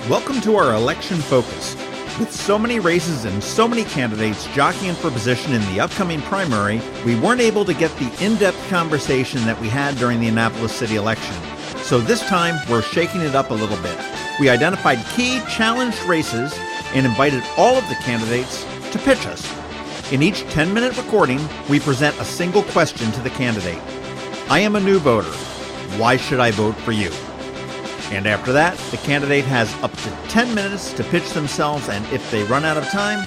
Welcome to our election focus. With so many races and so many candidates jockeying for position in the upcoming primary, we weren't able to get the in-depth conversation that we had during the Annapolis city election. So this time, we're shaking it up a little bit. We identified key challenged races and invited all of the candidates to pitch us. In each 10-minute recording, we present a single question to the candidate. I am a new voter. Why should I vote for you? And after that, the candidate has up to 10 minutes to pitch themselves, and if they run out of time,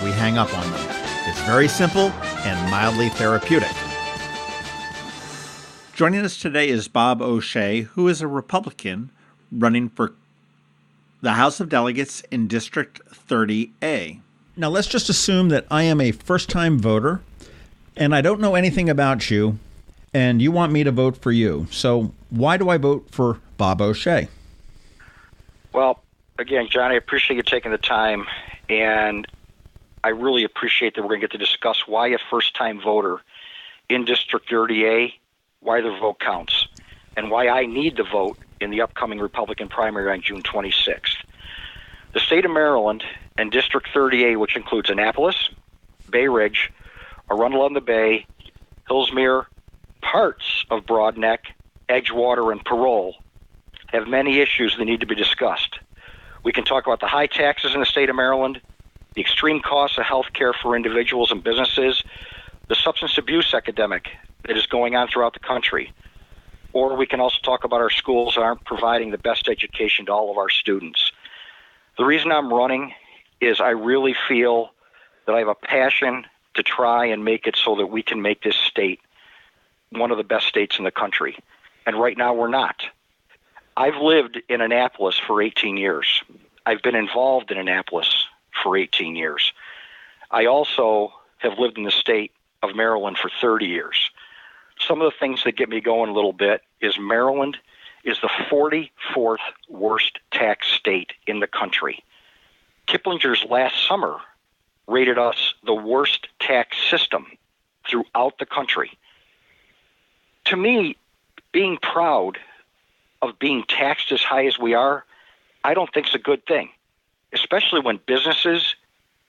we hang up on them. It's very simple and mildly therapeutic. Joining us today is Bob O'Shea, who is a Republican running for the House of Delegates in District 30A. Now, let's just assume that I am a first-time voter, and I don't know anything about you, and you want me to vote for you. So why do I vote for Bob O'Shea? Well, again, John, I appreciate you taking the time, and I really appreciate that we're going to get to discuss why a first-time voter in District 30A, why their vote counts, and why I need to vote in the upcoming Republican primary on June 26th. The state of Maryland and District 30A, which includes Annapolis, Bay Ridge, Arundel on the Bay, Hillsmere, parts of Broadneck, Edgewater, and Parole, have many issues that need to be discussed. We can talk about the high taxes in the state of Maryland, the extreme costs of health care for individuals and businesses, the substance abuse epidemic that is going on throughout the country. Or we can also talk about our schools that aren't providing the best education to all of our students. The reason I'm running is I really feel that I have a passion to try and make it so that we can make this state one of the best states in the country. And right now we're not. I've lived in Annapolis for 18 years. I've been involved in Annapolis for 18 years. I also have lived in the state of Maryland for 30 years. Some of the things that get me going a little bit is Maryland is the 44th worst tax state in the country. Kiplinger's last summer rated us the worst tax system throughout the country. To me, being proud of being taxed as high as we are, I don't think is a good thing, especially when businesses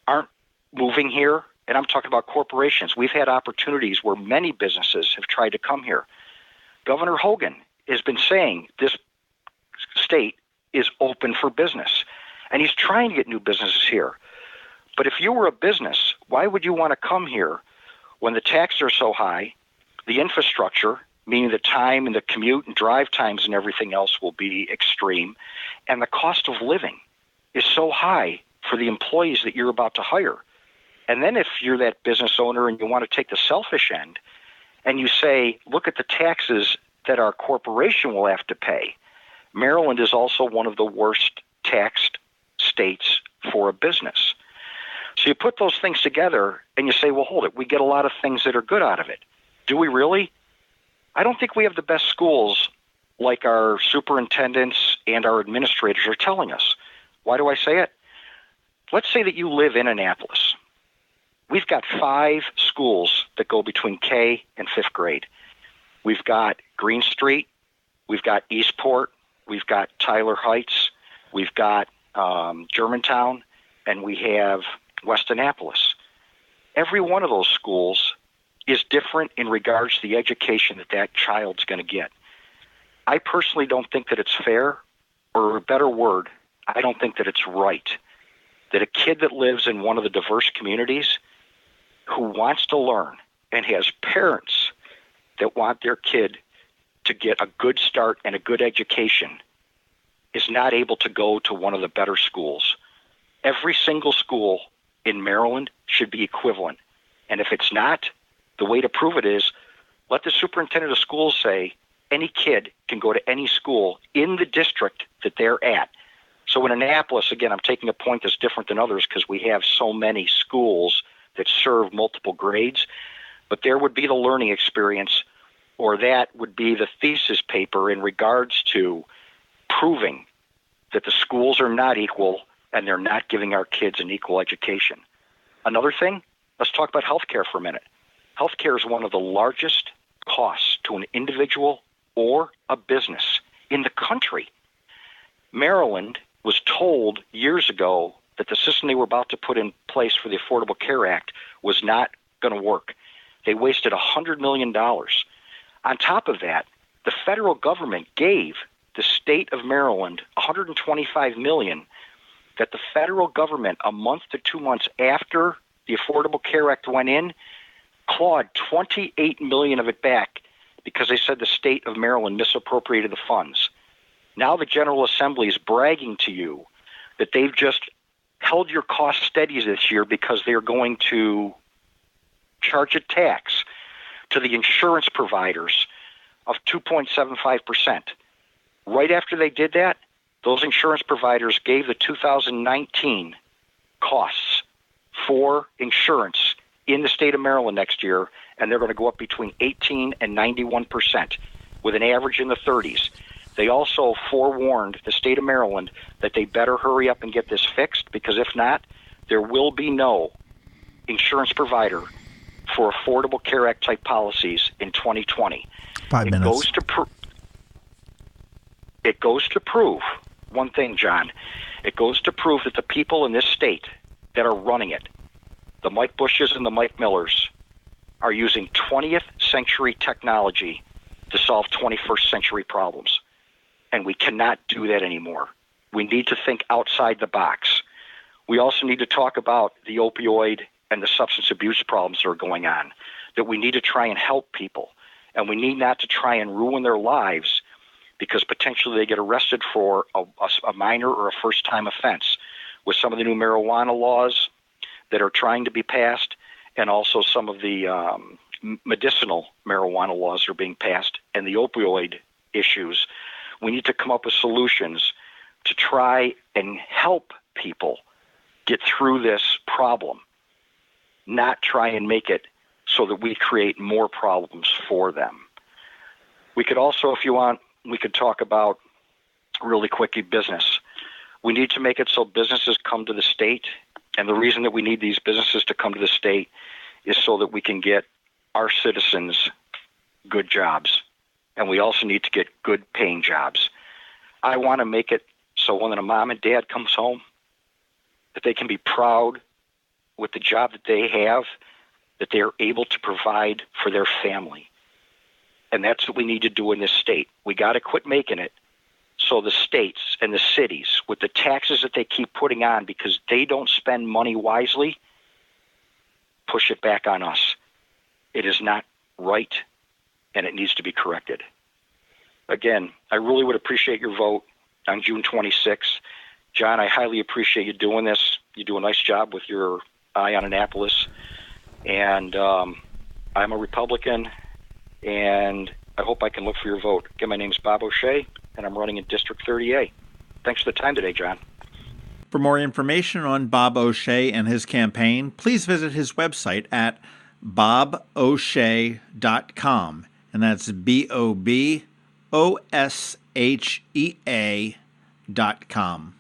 aren't moving here. And I'm talking about corporations. We've had opportunities where many businesses have tried to come here. Governor Hogan has been saying this state is open for business, and he's trying to get new businesses here. But if you were a business, why would you want to come here when the taxes are so high, the infrastructure, meaning the time and the commute and drive times and everything else, will be extreme, and the cost of living is so high for the employees that you're about to hire? And then if you're that business owner and you want to take the selfish end and you say, look at the taxes that our corporation will have to pay, Maryland is also one of the worst taxed states for a business. So you put those things together and you say, well, hold it, we get a lot of things that are good out of it. Do we really? I don't think we have the best schools like our superintendents and our administrators are telling us. Why do I say it? Let's say that you live in Annapolis. We've got 5 schools that go between K and 5th grade. We've got Green Street, we've got Eastport, we've got Tyler Heights, we've got Germantown, and we have West Annapolis. Every one of those schools is different in regards to the education that that child's going to get. I personally don't think that it's fair, or a better word, I don't think that it's right, that a kid that lives in one of the diverse communities who wants to learn and has parents that want their kid to get a good start and a good education is not able to go to one of the better schools. Every single school in Maryland should be equivalent. And if it's not, the way to prove it is let the superintendent of schools say any kid can go to any school in the district that they're at. So in Annapolis, again, I'm taking a point that's different than others because we have so many schools that serve multiple grades, but there would be the learning experience, or that would be the thesis paper in regards to proving that the schools are not equal and they're not giving our kids an equal education. Another thing, let's talk about healthcare for a minute. Healthcare is one of the largest costs to an individual or a business in the country. Maryland was told years ago that the system they were about to put in place for the Affordable Care Act was not going to work. They wasted $100 million. On top of that, the federal government gave the state of Maryland $125 million that the federal government, a month to 2 months after the Affordable Care Act went in, clawed $28 million of it back because they said the state of Maryland misappropriated the funds. Now the General Assembly is bragging to you that they've just held your costs steady this year because they're going to charge a tax to the insurance providers of 2.75%. Right after they did that, those insurance providers gave the 2019 costs for insurance in the state of Maryland next year, and they're going to go up between 18 and 91%, with an average in the 30s. They also forewarned the state of Maryland that they better hurry up and get this fixed, because if not, there will be no insurance provider for Affordable Care Act type policies in 2020. 5 minutes. It goes to prove one thing, John. It goes to prove that the people in this state that are running it, the Mike Bushes and the Mike Millers, are using 20th century technology to solve 21st century problems. And we cannot do that anymore. We need to think outside the box. We also need to talk about the opioid and the substance abuse problems that are going on, that we need to try and help people. And we need not to try and ruin their lives because potentially they get arrested for a minor or a first-time offense, with some of the new marijuana laws that are trying to be passed, and also some of the medicinal marijuana laws that are being passed, and the opioid issues. We need to come up with solutions to try and help people get through this problem, not try and make it so that we create more problems for them. We could also, if you want, we could talk about really quickly business. We need to make it so businesses come to the state, and the reason that we need these businesses to come to the state is so that we can get our citizens good jobs, and we also need to get good paying jobs. I want to make it so when a mom and dad comes home, that they can be proud with the job that they have, that they are able to provide for their family. And that's what we need to do in this state. We got to quit making it so the states and the cities, with the taxes that they keep putting on because they don't spend money wisely, push it back on us. It is not right, and it needs to be corrected. Again, I really would appreciate your vote on June 26th. John, I highly appreciate you doing this. You do a nice job with your eye on Annapolis. And I'm a Republican, and I hope I can look for your vote. Again, my name's Bob O'Shea, and I'm running in District 30A. Thanks for the time today, John. For more information on Bob O'Shea and his campaign, please visit his website at bobosha.com, and that's BOBOSHEA.com.